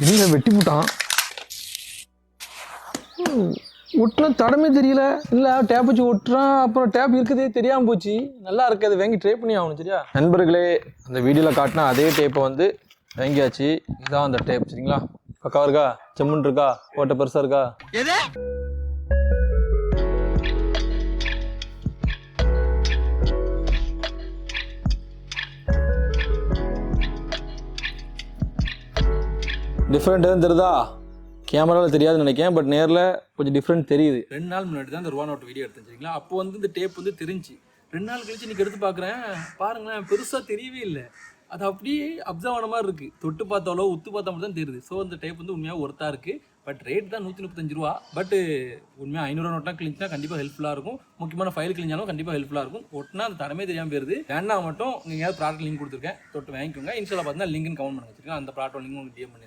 இல்லை வெட்டி போட்டான். ஒட்டின தடமே தெரியல. இல்லை டேப் வச்சு ஒட்டுறான், அப்புறம் டேப் இருக்குதே தெரியாமல் போச்சு. நல்லா இருக்குது, அதை வாங்கி ட்ரை பண்ணி ஆகணும். சரியா நண்பர்களே, அந்த வீடியோவில் காட்டினா அதே டேப்பை வந்து வாங்கியாச்சு. இதுதான் அந்த டேப். சரிங்களா, பக்கா இருக்கா, செம்முன் இருக்கா, ஓட்ட பெருசாக இருக்கா? டிஃப்ரெண்ட் எதுவும் தெரியுதா? கேமராவில் தெரியாதுன்னு நினைக்கிறேன், பட் நேரில் கொஞ்சம் டிஃப்ரெண்ட் தெரியுது. 2 நாள் முன்னாடி தான் இந்த ரூபா நோட்டு வீடியோ எடுத்தேன். சரிங்களா, அப்போ வந்து இந்த டேப் வந்து தெரிஞ்சு 2 நாள் கழிச்சு இன்றைக்கி எடுத்து பார்க்குறேன். பாருங்களேன், பெருசாக தெரியவே இல்லை. அது அப்படியே அப்சர்வ் ஆன மாதிரி இருக்குது. தொட்டு பார்த்தாலோ உத்து பார்த்தா மட்டும் தான் தெரியுது. ஸோ இந்த டேப் வந்து உண்மையாக ஒர்த்தாக இருக்குது. பட் ரேட் தான் 135 ரூபா. பட்டு உண்மையாக 500 நோட்லாம் கிழிஞ்சினா கண்டிப்பாக ஹெல்ப்ஃபுல்லாக இருக்கும். முக்கியமான ஃபைல் கிழிஞ்சாலும் கண்டிப்பாக ஹெல்ப்ஃபுல்லாக இருக்கும். ஒட்டினா அந்த தடமே தெரியாமல் போயிருது. வேணா மட்டும் நீங்கள் ப்ராடக்ட் லிங்க் கொடுத்துருக்கேன், தொட்டு வாங்கிக்கோங்க. இன்ஸ்டாவில் பார்த்தீங்கன்னா லிங்க்னு கமெண்ட் பண்ணுங்க. சரிங்களா, அந்த ப்ராடக்ட் லிங்க் உங்களுக்கு டிஎம் பண்ணி